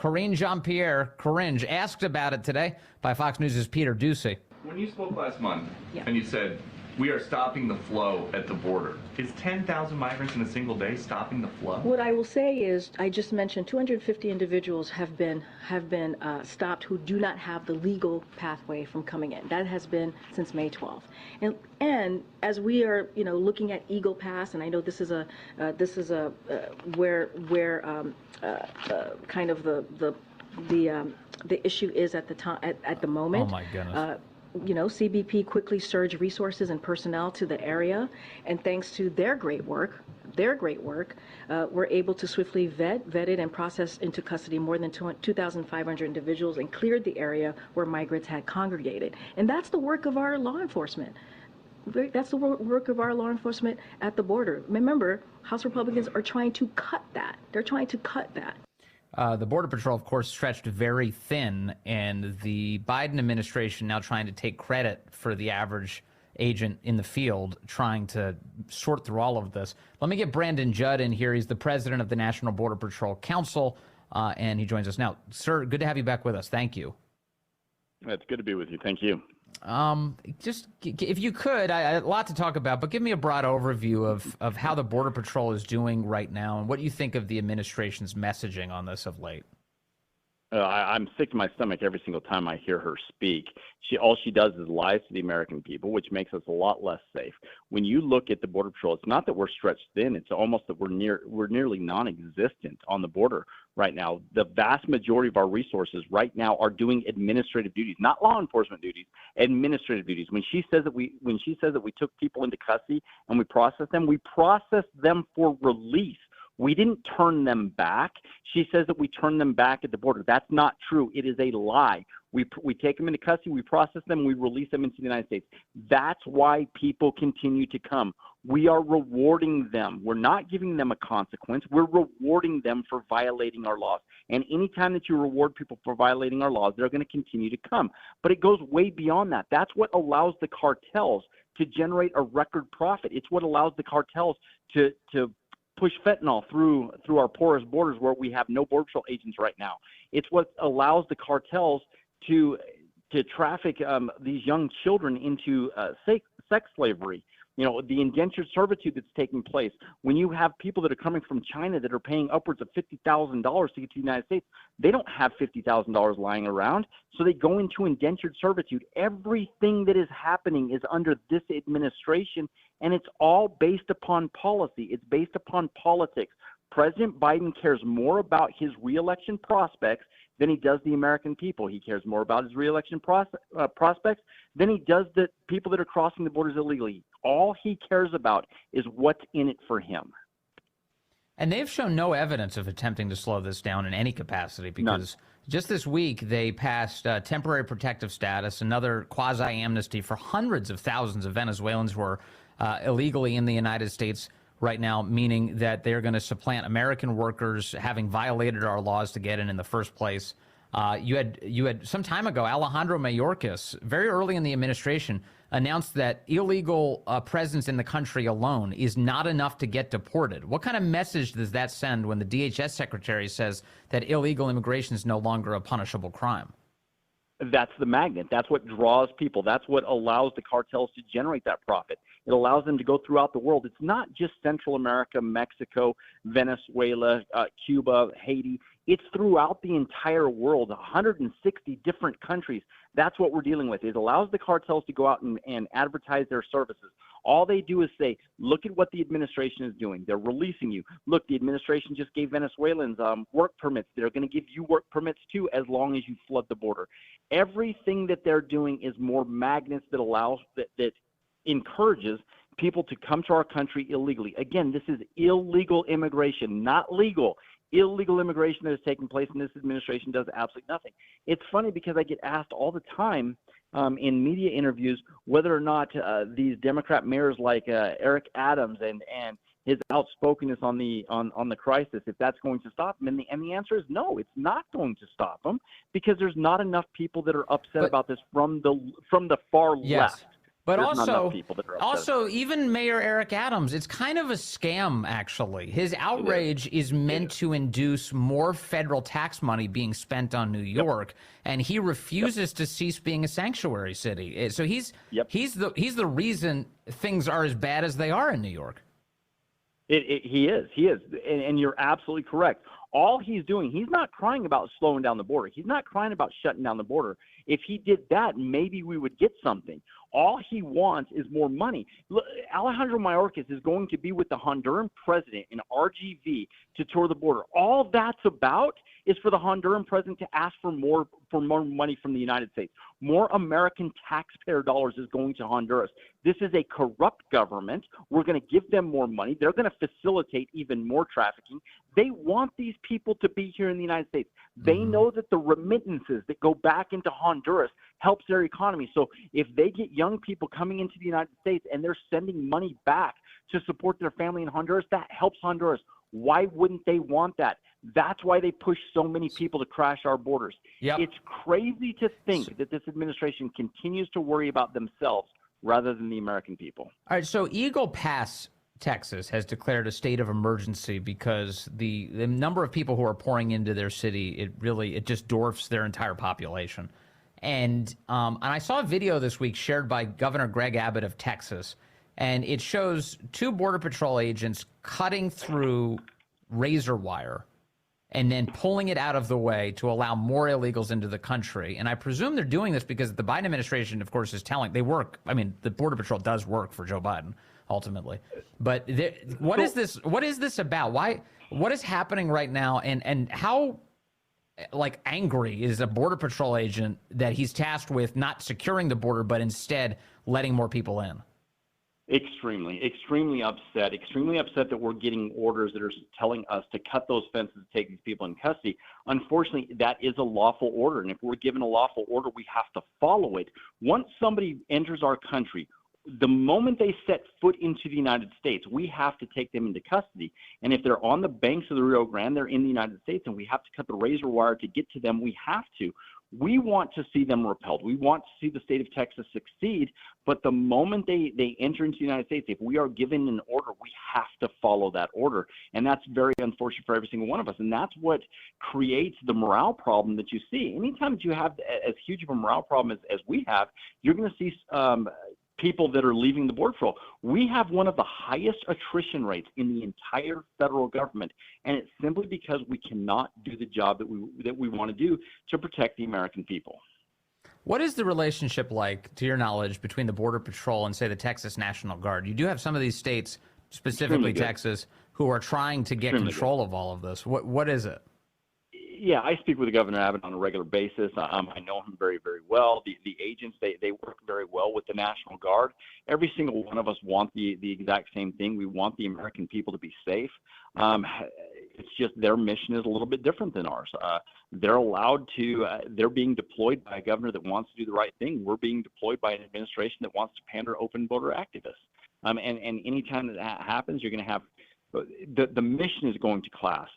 Corinne Jean-Pierre, Corinne, asked about it today by Fox News' Peter Ducey. When you spoke last month and you said, we are stopping the flow at the border, is 10,000 migrants in a single day stopping the flow? What I will say is, I just mentioned 250 individuals have been stopped who do not have the legal pathway from coming in. That has been since May 12th. And as we are, looking at Eagle Pass, and I know this is where kind of the issue is at the time at the moment. Oh my goodness. CBP quickly surged resources and personnel to the area, and thanks to their great work, we're able to swiftly vetted and processed into custody more than 2,500 individuals and cleared the area where migrants had congregated. And that's the work of our law enforcement. That's the work of our law enforcement at the border. Remember, House Republicans are trying to cut that. They're trying to cut that. The Border Patrol, of course, stretched very thin, and the Biden administration now trying to take credit for the average agent in the field trying to sort through all of this. Let me get Brandon Judd in here. He's the president of the National Border Patrol Council, and he joins us now. Sir, good to have you back with us. Thank you. It's good to be with you. Thank you. Just if you could, a lot to talk about, but give me a broad overview of how the Border Patrol is doing right now and what you think of the administration's messaging on this of late. I'm sick to my stomach every single time I hear her speak. All she does is lies to the American people, which makes us a lot less safe. When you look at the Border Patrol, it's not that we're stretched thin. It's almost that we're nearly non-existent on the border right now. The vast majority of our resources right now are doing administrative duties, not law enforcement duties, administrative duties. When she says that we took people into custody and we process them for release. We didn't turn them back. She says that we turn them back at the border. That's not true. It is a lie. We take them into custody, we process them, we release them into the United States. That's why people continue to come. We are rewarding them. We're not giving them a consequence. We're rewarding them for violating our laws. And anytime that you reward people for violating our laws, they're going to continue to come. But it goes way beyond that. That's what allows the cartels to generate a record profit. It's what allows the cartels to push fentanyl through our porous borders where we have no Border Patrol agents right now. It's what allows the cartels to traffic these young children into sex slavery. The indentured servitude that's taking place. When you have people that are coming from China that are paying upwards of $50,000 to get to the United States, they don't have $50,000 lying around, so they go into indentured servitude. Everything that is happening is under this administration, and it's all based upon policy. It's based upon politics. President Biden cares more about his reelection prospects than he does the American people. He cares more about his reelection prospects than he does the people that are crossing the borders illegally. All he cares about is what's in it for him. And they've shown no evidence of attempting to slow this down in any capacity because just this week they passed temporary protective status, another quasi-amnesty for hundreds of thousands of Venezuelans who are illegally in the United States right now, meaning that they're going to supplant American workers having violated our laws to get in the first place. You had some time ago, Alejandro Mayorkas, very early in the administration, announced that illegal presence in the country alone is not enough to get deported. What kind of message does that send when the DHS secretary says that illegal immigration is no longer a punishable crime? That's the magnet. That's what draws people. That's what allows the cartels to generate that profit. It allows them to go throughout the world. It's not just Central America, Mexico, Venezuela, Cuba, Haiti. It's throughout the entire world, 160 different countries. That's what we're dealing with. It allows the cartels to go out and advertise their services. All they do is say, look at what the administration is doing. They're releasing you. Look, the administration just gave Venezuelans work permits. They're going to give you work permits too as long as you flood the border. Everything that they're doing is more magnets that allows that encourages people to come to our country illegally. Again, this is illegal immigration, not legal. Illegal immigration that is taking place, and this administration does absolutely nothing. It's funny because I get asked all the time in media interviews whether or not these Democrat mayors like Eric Adams and his outspokenness on the crisis, if that's going to stop him. And the answer is no, it's not going to stop him because there's not enough people that are upset about this from the far left. But There's not enough people that are upset. also, even Mayor Eric Adams, it's kind of a scam, actually. His outrage is meant to induce more federal tax money being spent on New York, and he refuses to cease being a sanctuary city. So he's the reason things are as bad as they are in New York. He is, and you're absolutely correct. All he's doing, he's not crying about slowing down the border. He's not crying about shutting down the border. If he did that, maybe we would get something. All he wants is more money. Look, Alejandro Mayorkas is going to be with the Honduran president in RGV to tour the border. All that's about is for the Honduran president to ask for more money from the United States. More American taxpayer dollars is going to Honduras. This is a corrupt government. We're going to give them more money. They're going to facilitate even more trafficking. They want these people to be here in the United States. They know that the remittances that go back into Honduras helps their economy. So if they get young people coming into the United States and they're sending money back to support their family in Honduras, that helps Honduras. Why wouldn't they want that? That's why they push so many people to crash our borders. It's crazy to think that this administration continues to worry about themselves rather than the American people. All right, so Eagle Pass, Texas, has declared a state of emergency because the number of people who are pouring into their city, it just dwarfs their entire population. And I saw a video this week shared by Governor Greg Abbott of Texas, and it shows 2 Border Patrol agents cutting through razor wire and then pulling it out of the way to allow more illegals into the country. And I presume they're doing this because the Biden administration, of course, is telling they work. I mean, the Border Patrol does work for Joe Biden ultimately. But what is this? What is this about? Why? What is happening right now? And how angry is a Border Patrol agent that he's tasked with not securing the border, but instead letting more people in? Extremely upset that we're getting orders that are telling us to cut those fences to take these people in custody. Unfortunately, that is a lawful order, and if we're given a lawful order, we have to follow it. Once somebody enters our country, the moment they set foot into the United States, we have to take them into custody. And if they're on the banks of the Rio Grande, they're in the United States, and we have to cut the razor wire to get to them, we have to. We want to see them repelled. We want to see the state of Texas succeed. But the moment they enter into the United States, if we are given an order, we have to follow that order. And that's very unfortunate for every single one of us. And that's what creates the morale problem that you see. Anytime that you have as huge of a morale problem as we have, you're going to see people that are leaving the Border Patrol. We have one of the highest attrition rates in the entire federal government, and it's simply because we cannot do the job that we want to do to protect the American people. What is the relationship like, to your knowledge, between the Border Patrol and, say, the Texas National Guard? You do have some of these states, specifically Texas, who are trying to get control of all of this. What is it? Yeah, I speak with Governor Abbott on a regular basis. I know him very, very well. The agents, they work very well with the National Guard. Every single one of us want the exact same thing. We want the American people to be safe. It's just their mission is a little bit different than ours. They're allowed to, they're being deployed by a governor that wants to do the right thing. We're being deployed by an administration that wants to pander open border activists. And anytime that happens, you're going to have, the mission is going to clash.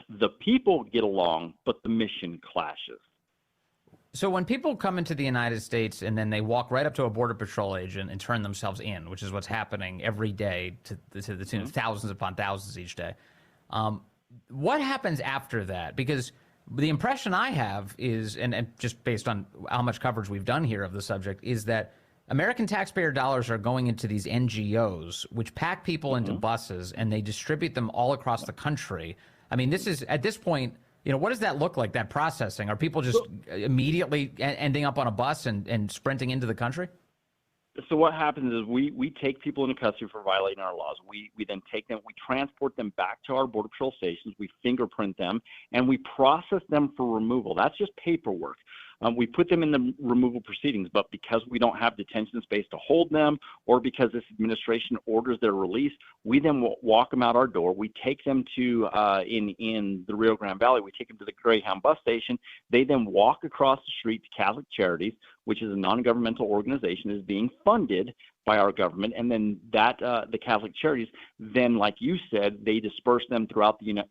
The people get along, but the mission clashes. So when people come into the United States and then they walk right up to a Border Patrol agent and turn themselves in, which is what's happening every day to the tune of thousands upon thousands each day, what happens after that? Because the impression I have is, and just based on how much coverage we've done here of the subject, is that American taxpayer dollars are going into these NGOs, which pack people into buses, and they distribute them all across the country. I mean, this is, at this point, what does that look like, that processing? Are people just immediately ending up on a bus and sprinting into the country? So what happens is we take people into custody for violating our laws. We then take them, we transport them back to our Border Patrol stations, we fingerprint them, and we process them for removal. That's just paperwork. We put them in the removal proceedings, but because we don't have detention space to hold them, or because this administration orders their release, we then walk them out our door. We take them to, in the Rio Grande Valley, we take them to the Greyhound bus station. They then walk across the street to Catholic Charities, which is a non-governmental organization, is being funded by our government, and then the Catholic Charities, then, like you said, they disperse them throughout the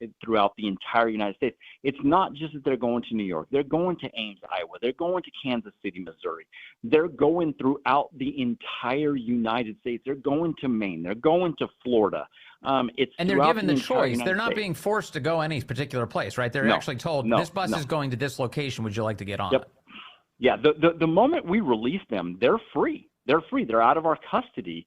entire United States. It's not just that they're going to New York; they're going to Ames, Iowa. They're going to Kansas City, Missouri. They're going throughout the entire United States. They're going to Maine. They're going to Florida. And they're given the choice. United They're not States. being forced to go any particular place, right? They're actually told, this bus is going to this location. Would you like to get on it? Yeah, the moment we release them, they're free. They're free. They're out of our custody.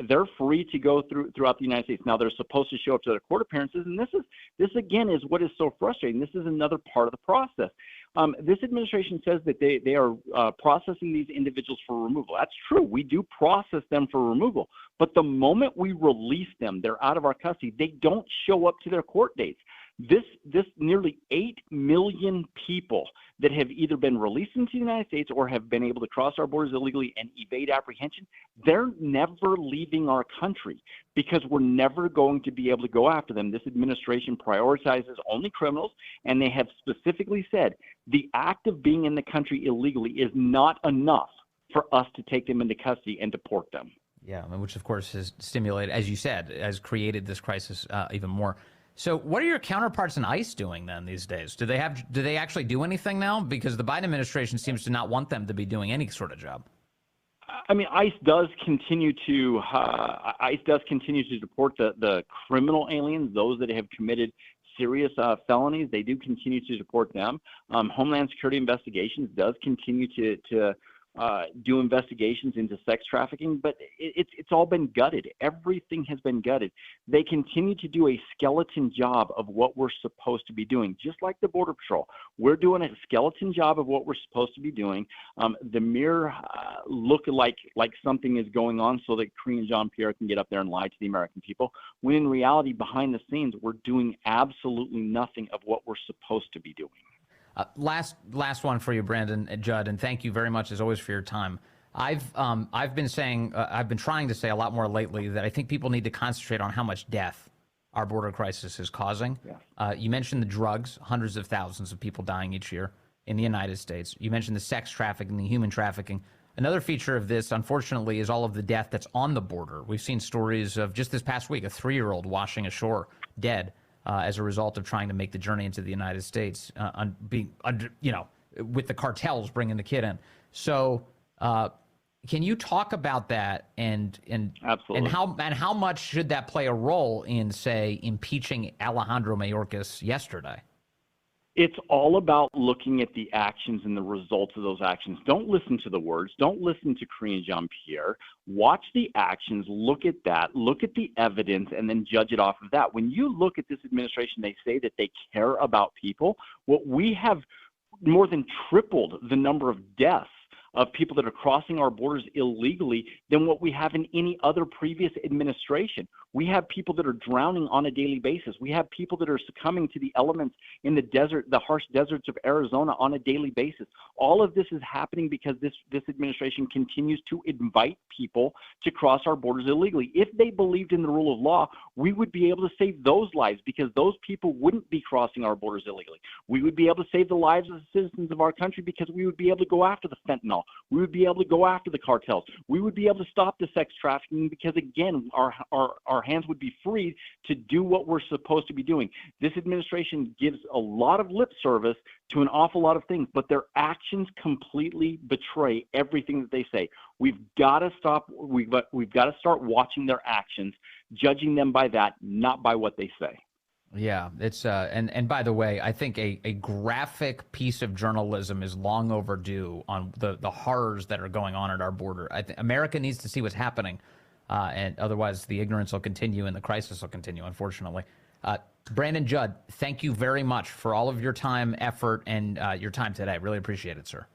They're free to go throughout the United States. Now, they're supposed to show up to their court appearances, and this again is what is so frustrating. This is another part of the process. This administration says that they are processing these individuals for removal. That's true. We do process them for removal. But the moment we release them, they're out of our custody. They don't show up to their court dates. This nearly 8 million people that have either been released into the United States or have been able to cross our borders illegally and evade apprehension, they're never leaving our country because we're never going to be able to go after them. This administration prioritizes only criminals, and they have specifically said the act of being in the country illegally is not enough for us to take them into custody and deport them. Yeah, which of course has stimulated, as you said, has created this crisis even more. So what are your counterparts in ICE doing then these days? Do they actually do anything now? Because the Biden administration seems to not want them to be doing any sort of job. I mean, ICE does continue to deport the criminal aliens, those that have committed serious felonies. They do continue to deport them. Homeland Security Investigations does continue to do investigations into sex trafficking, but it's all been gutted. Everything has been gutted. They continue to do a skeleton job of what we're supposed to be doing, just like the Border Patrol. We're doing a skeleton job of what we're supposed to be doing. The mere look like something is going on so that Karine Jean-Pierre can get up there and lie to the American people, when in reality, behind the scenes, we're doing absolutely nothing of what we're supposed to be doing. Last one for you, Brandon Judd, and thank you very much as always for your time. I've been trying to say a lot more lately that I think people need to concentrate on how much death our border crisis is causing. Yeah. You mentioned the drugs, hundreds of thousands of people dying each year in the United States. You mentioned the sex trafficking, the human trafficking. Another feature of this, unfortunately, is all of the death that's on the border. We've seen stories of just this past week, a 3-year-old washing ashore dead. As a result of trying to make the journey into the United States, with the cartels bringing the kid in. So, can you talk about that and Absolutely. and how much should that play a role in, say, impeaching Alejandro Mayorkas yesterday? It's all about looking at the actions and the results of those actions. Don't listen to the words. Don't listen to Karine Jean-Pierre. Watch the actions. Look at that. Look at the evidence, and then judge it off of that. When you look at this administration, they say that they care about people. Well, we have more than tripled the number of deaths of people that are crossing our borders illegally than what we have in any other previous administration. We have people that are drowning on a daily basis. We have people that are succumbing to the elements in the desert, the harsh deserts of Arizona on a daily basis. All of this is happening because this administration continues to invite people to cross our borders illegally. If they believed in the rule of law, we would be able to save those lives because those people wouldn't be crossing our borders illegally. We would be able to save the lives of the citizens of our country because we would be able to go after the fentanyl. We would be able to go after the cartels. We would be able to stop the sex trafficking because, again, our hands would be freed to do what we're supposed to be doing. This administration gives a lot of lip service to an awful lot of things, but their actions completely betray everything that they say. We've got to stop. We've got to start watching their actions, judging them by that, not by what they say. Yeah, it's and by the way, I think a graphic piece of journalism is long overdue on the horrors that are going on at our border. I think America needs to see what's happening, and otherwise the ignorance will continue and the crisis will continue, unfortunately. Brandon Judd, thank you very much for all of your time, effort, and your time today. Really appreciate it, sir.